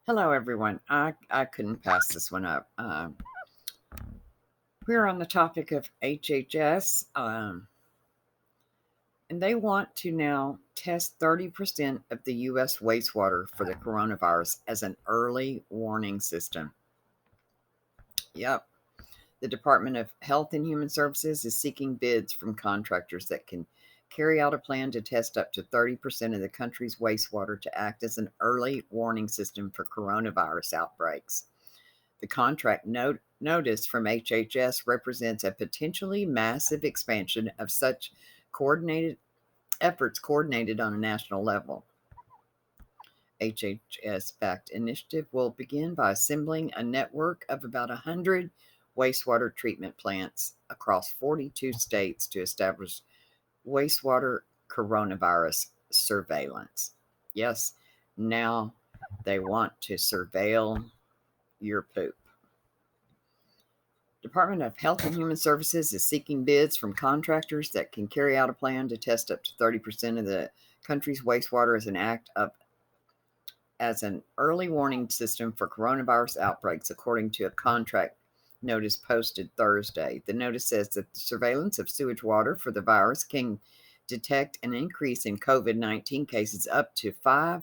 Hello, everyone. I couldn't pass this one up. We're on the topic of HHS, and they want to now test 30% of the U.S. wastewater for the coronavirus as an early warning system. Yep. The Department of Health and Human Services is seeking bids from contractors that can carry out a plan to test up to 30% of the country's wastewater to act as an early warning system for coronavirus outbreaks. The contract notice from HHS represents a potentially massive expansion of such coordinated coordinated on a national level. HHS backed initiative will begin by assembling a network of about 100 wastewater treatment plants across 42 states to establish wastewater coronavirus surveillance. Yes, now they want to surveil your poop. Department of Health and Human Services is seeking bids from contractors that can carry out a plan to test up to 30% of the country's wastewater as an early warning system for coronavirus outbreaks, according to a contract notice posted Thursday. The notice says that the surveillance of sewage water for the virus can detect an increase in COVID-19 cases up to 5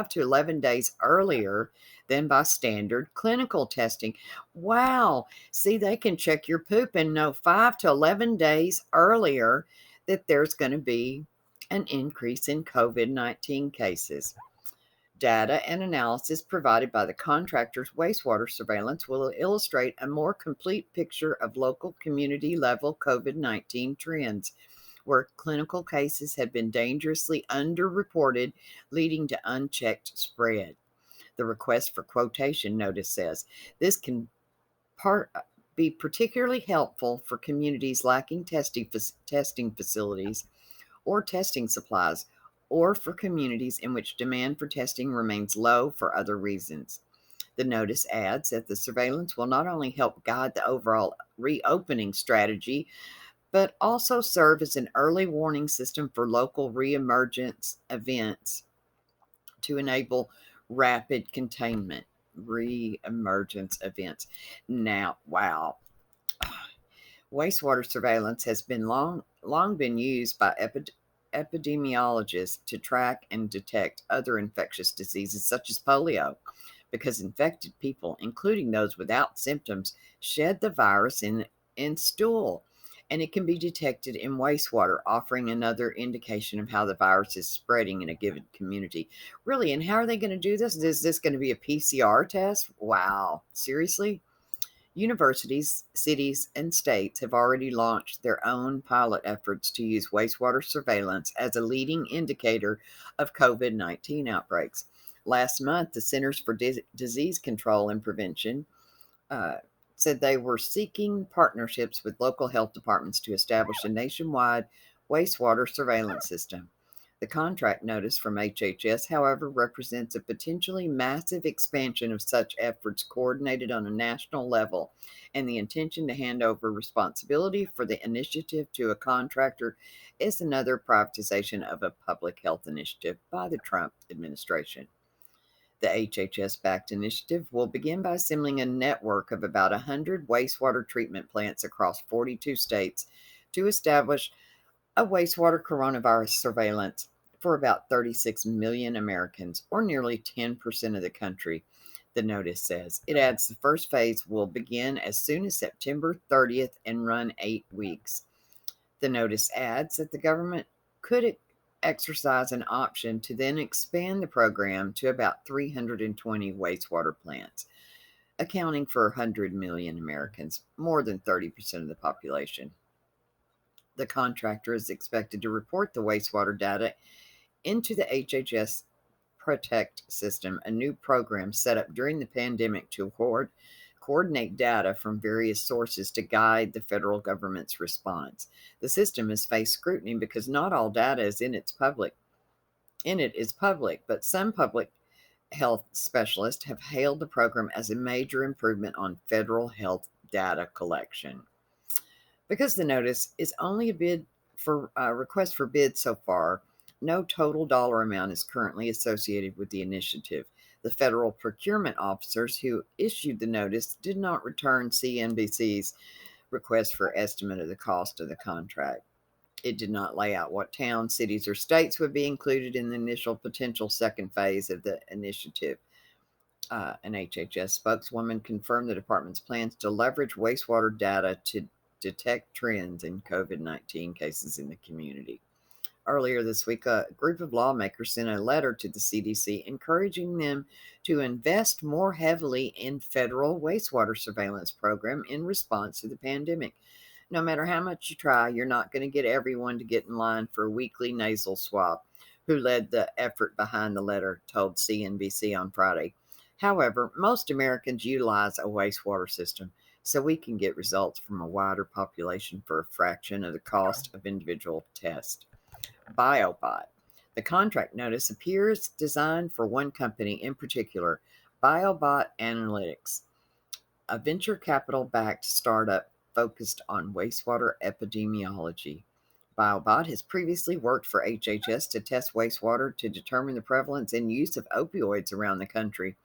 to 11 days earlier than by standard clinical testing. Wow. See, they can check your poop and know 5 to 11 days earlier that there's going to be an increase in COVID-19 cases. Data and analysis provided by the contractor's wastewater surveillance will illustrate a more complete picture of local community level COVID 19 trends, where clinical cases had been dangerously underreported, leading to unchecked spread. The request for quotation notice says this can part, be particularly helpful for communities lacking testing facilities or testing supplies, or for communities in which demand for testing remains low for other reasons. The notice adds that the surveillance will not only help guide the overall reopening strategy, but also serve as an early warning system for local reemergence events to enable rapid containment. Reemergence events. Now, wow, wastewater surveillance has been long been used by epidemiologists to track and detect other infectious diseases such as polio, because infected people, including those without symptoms, shed the virus in stool, and it can be detected in wastewater, offering another indication of how the virus is spreading in a given community. Really, and how are they going to do this? Is this going to be a PCR test? Wow, seriously? Universities, cities, and states have already launched their own pilot efforts to use wastewater surveillance as a leading indicator of COVID 19 outbreaks. Last month, the Centers for Disease Control and Prevention uh, said they were seeking partnerships with local health departments to establish a nationwide wastewater surveillance system. The contract notice from HHS, however, represents a potentially massive expansion of such efforts coordinated on a national level, and the intention to hand over responsibility for the initiative to a contractor is another privatization of a public health initiative by the Trump administration. The HHS backed initiative will begin by assembling a network of about 100 wastewater treatment plants across 42 states to establish a wastewater coronavirus surveillance for about 36 million Americans, or nearly 10% of the country, the notice says. It adds the first phase will begin as soon as September 30th and run 8 weeks. The notice adds that the government could exercise an option to then expand the program to about 320 wastewater plants, accounting for 100 million Americans, more than 30% of the population. The contractor is expected to report the wastewater data into the HHS Protect system, a new program set up during the pandemic to coordinate data from various sources to guide the federal government's response. The system has faced scrutiny because not all data is in it is public, but some public health specialists have hailed the program as a major improvement on federal health data collection. Because the notice is only a bid for request for bids so far, No total dollar amount is currently associated with the initiative. The federal procurement officers who issued the notice did not return CNBC's request for estimate of the cost of the contract. It did not lay out what towns, cities, or states would be included in the initial potential second phase of the initiative. An HHS spokeswoman confirmed the department's plans to leverage wastewater data to detect trends in COVID 19 cases in the community. Earlier this week, a group of lawmakers sent a letter to the CDC encouraging them to invest more heavily in federal wastewater surveillance program in response to the pandemic. No matter how much you try, you're not going to get everyone to get in line for a weekly nasal swab, who led the effort behind the letter told CNBC on Friday. However, most Americans utilize a wastewater system, so we can get results from a wider population for a fraction of the cost of individual tests. BioBot. The contract notice appears designed for one company in particular, BioBot Analytics, a venture capital backed startup focused on wastewater epidemiology. BioBot has previously worked for HHS to test wastewater to determine the prevalence and use of opioids around the country.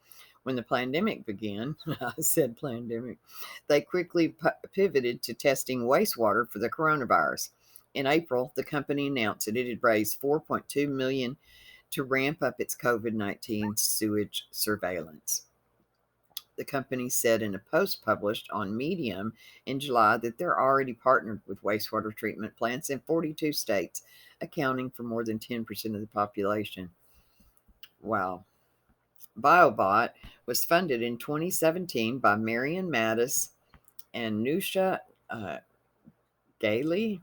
When the pandemic began, I said pandemic, they quickly pivoted to testing wastewater for the coronavirus. In April, the company announced that it had raised $4.2 million to ramp up its COVID-19 sewage surveillance. The company said in a post published on Medium in July that they're already partnered with wastewater treatment plants in 42 states, accounting for more than 10% of the population. Wow. BioBot was funded in 2017 by Marion Mattis and Nusha uh, Gailey,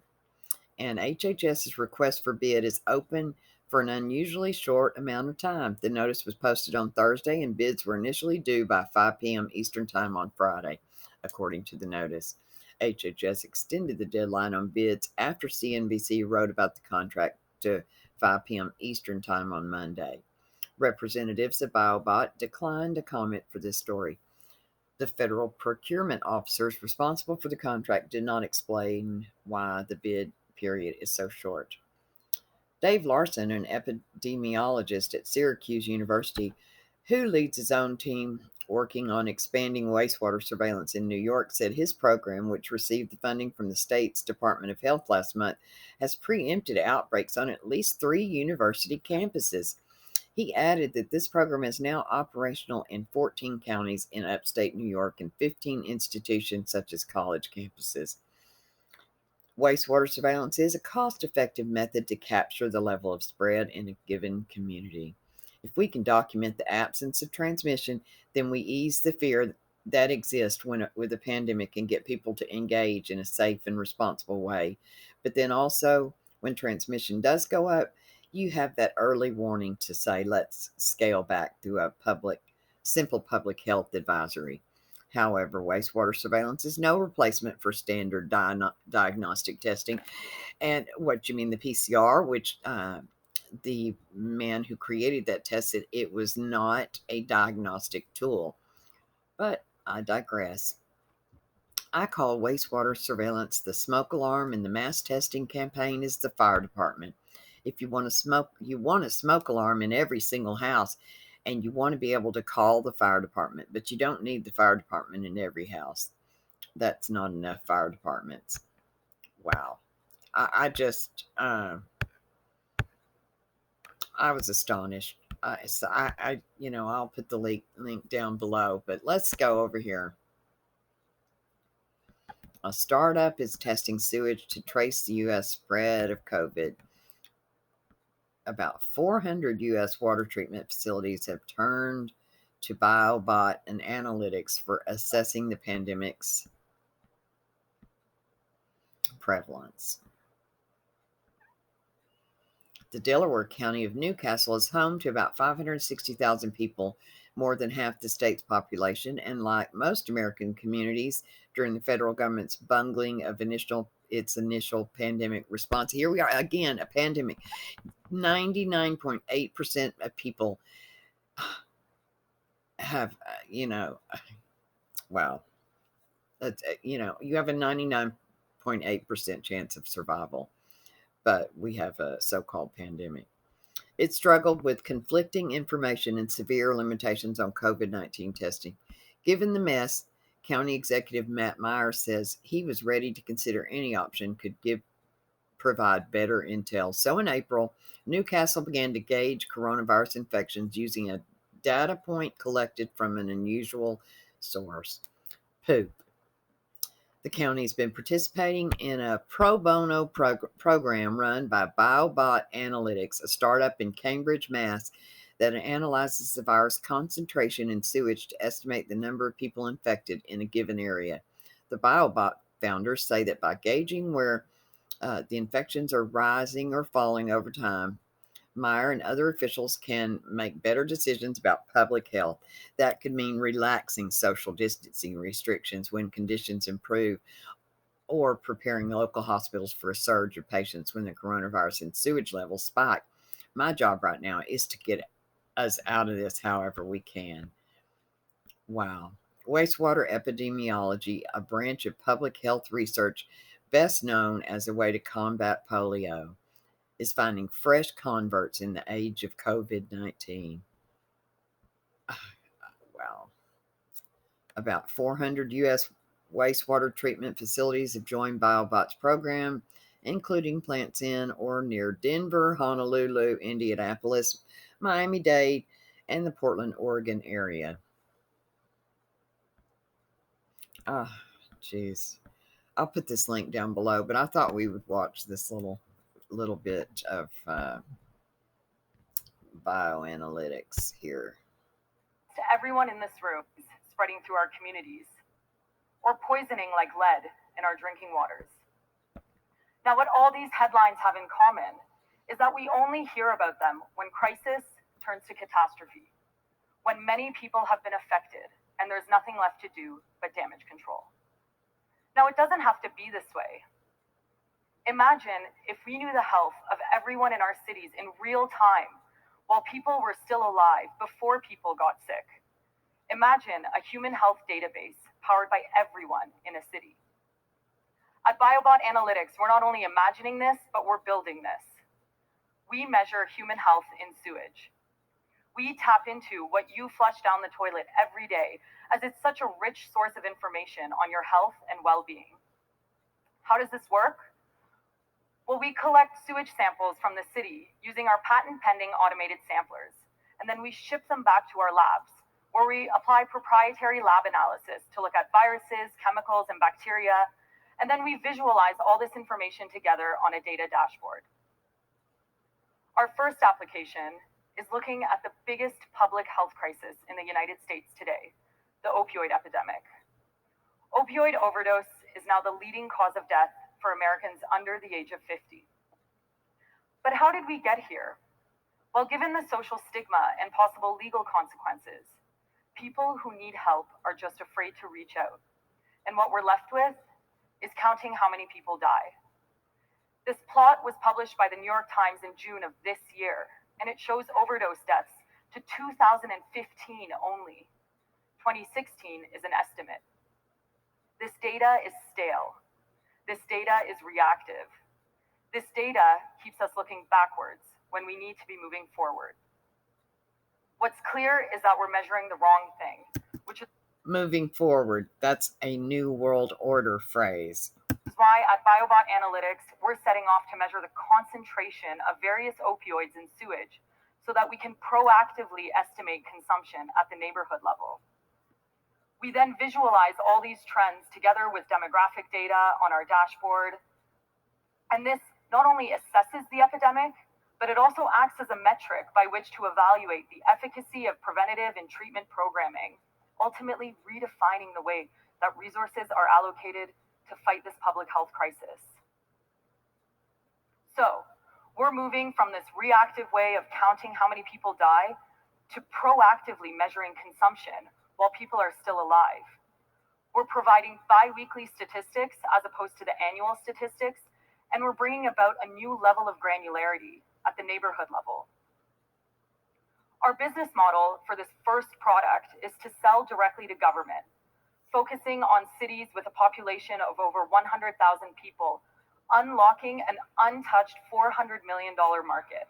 and HHS's request for bid is open for an unusually short amount of time. The notice was posted on Thursday, and bids were initially due by 5 p.m. Eastern Time on Friday, according to the notice. HHS extended the deadline on bids after CNBC wrote about the contract to 5 p.m. Eastern Time on Monday. Representatives of BioBot declined to comment for this story. The federal procurement officers responsible for the contract did not explain why the bid period is so short. Dave Larson, an epidemiologist at Syracuse University, who leads his own team working on expanding wastewater surveillance in New York, said his program, which received the funding from the state's Department of Health last month, has preempted outbreaks on at least 3 university campuses. He added that this program is now operational in 14 counties in upstate New York and 15 institutions such as college campuses. Wastewater surveillance is a cost-effective method to capture the level of spread in a given community. If we can document the absence of transmission, then we ease the fear that exists with a pandemic and get people to engage in a safe and responsible way. But then also, when transmission does go up, you have that early warning to say, let's scale back through a simple public health advisory. However, wastewater surveillance is no replacement for standard diagnostic testing. And what you mean, the PCR, which the man who created that test said it was not a diagnostic tool. But I digress. I call wastewater surveillance the smoke alarm, and the mass testing campaign is the fire department. If you want a smoke alarm in every single house, and you want to be able to call the fire department, but you don't need the fire department in every house. That's not enough fire departments. Wow. I just, I was astonished. I'll put the link down below, but let's go over here. A startup is testing sewage to trace the U.S. spread of COVID. About 400 U.S. water treatment facilities have turned to BioBot and analytics for assessing the pandemic's prevalence. The Delaware County of Newcastle is home to about 560,000 people, more than half the state's population, and like most American communities, during the federal government's bungling of its initial pandemic response. Here we are again, a pandemic. 99.8% of people have, wow. You have a 99.8% chance of survival, but we have a so-called pandemic. It struggled with conflicting information and severe limitations on COVID-19 testing. Given the mess, County Executive Matt Meyer says he was ready to consider any option could provide better intel. So in April, Newcastle began to gauge coronavirus infections using a data point collected from an unusual source: poop. The county has been participating in a pro bono program run by BioBot Analytics, a startup in Cambridge, Mass, that analyzes the virus concentration in sewage to estimate the number of people infected in a given area. The BioBot founders say that by gauging where the infections are rising or falling over time, Meyer and other officials can make better decisions about public health. That could mean relaxing social distancing restrictions when conditions improve, or preparing local hospitals for a surge of patients when the coronavirus and sewage levels spike. My job right now is to get us out of this however we can. Wow. Wastewater epidemiology, a branch of public health research best known as a way to combat polio, is finding fresh converts in the age of COVID-19. Wow. About 400 U.S. wastewater treatment facilities have joined BioBot's program, including plants in or near Denver, Honolulu, Indianapolis, Miami-Dade, and the Portland, Oregon area. Ah, jeez. I'll put this link down below, but I thought we would watch this little bit of bioanalytics here. To everyone in this room, spreading through our communities, or poisoning like lead in our drinking waters. Now, what all these headlines have in common is that we only hear about them when crisis turns to catastrophe, when many people have been affected and there's nothing left to do but damage control. Now, it doesn't have to be this way. Imagine if we knew the health of everyone in our cities in real time while people were still alive before people got sick. Imagine a human health database powered by everyone in a city. At BioBot Analytics, we're not only imagining this, but we're building this. We measure human health in sewage. We tap into what you flush down the toilet every day, as it's such a rich source of information on your health and well-being. How does this work? Well, we collect sewage samples from the city using our patent-pending automated samplers, and then we ship them back to our labs, where we apply proprietary lab analysis to look at viruses, chemicals, and bacteria, and then we visualize all this information together on a data dashboard. Our first application is looking at the biggest public health crisis in the United States today, the opioid epidemic. Opioid overdose is now the leading cause of death for Americans under the age of 50. But how did we get here? Well, given the social stigma and possible legal consequences, people who need help are just afraid to reach out. And what we're left with is counting how many people die. This plot was published by the New York Times in June of this year, and it shows overdose deaths to 2015 only. 2016 is an estimate. This data is stale. This data is reactive. This data keeps us looking backwards when we need to be moving forward. What's clear is that we're measuring the wrong thing, which is moving forward. That's a new world order phrase. Why at BioBot Analytics, we're setting off to measure the concentration of various opioids in sewage so that we can proactively estimate consumption at the neighborhood level. We then visualize all these trends together with demographic data on our dashboard. And this not only assesses the epidemic, but it also acts as a metric by which to evaluate the efficacy of preventative and treatment programming, ultimately redefining the way that resources are allocated to fight this public health crisis. So, we're moving from this reactive way of counting how many people die to proactively measuring consumption while people are still alive. We're providing bi-weekly statistics as opposed to the annual statistics, and we're bringing about a new level of granularity at the neighborhood level. Our business model for this first product is to sell directly to government, focusing on cities with a population of over 100,000 people, unlocking an untouched $400 million market.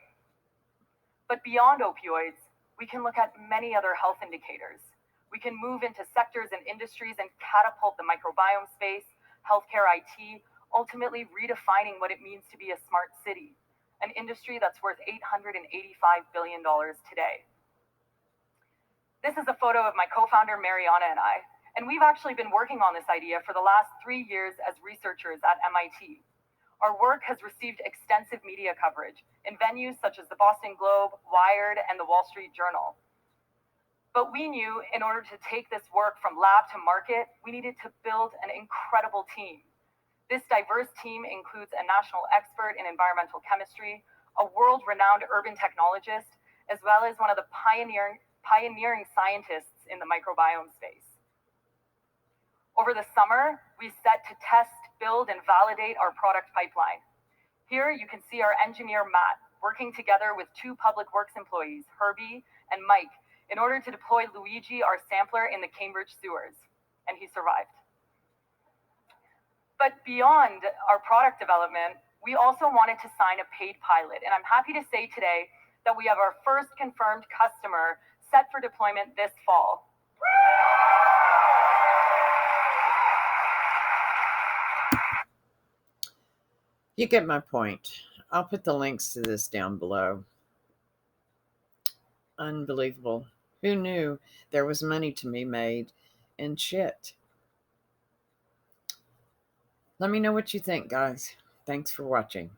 But beyond opioids, we can look at many other health indicators. We can move into sectors and industries and catapult the microbiome space, healthcare IT, ultimately redefining what it means to be a smart city, an industry that's worth $885 billion today. This is a photo of my co-founder Mariana and I, and we've actually been working on this idea for the last 3 years as researchers at MIT. Our work has received extensive media coverage in venues such as the Boston Globe, Wired, and the Wall Street Journal. But we knew in order to take this work from lab to market, we needed to build an incredible team. This diverse team includes a national expert in environmental chemistry, a world-renowned urban technologist, as well as one of the pioneering scientists in the microbiome space. Over the summer, we set to test, build, and validate our product pipeline. Here you can see our engineer, Matt, working together with 2 public works employees, Herbie and Mike, in order to deploy Luigi, our sampler, in the Cambridge sewers, and he survived. But beyond our product development, we also wanted to sign a paid pilot, and I'm happy to say today that we have our first confirmed customer set for deployment this fall. You get my point. I'll put the links to this down below. Unbelievable. Who knew there was money to be made in shit? Let me know what you think, guys. Thanks for watching.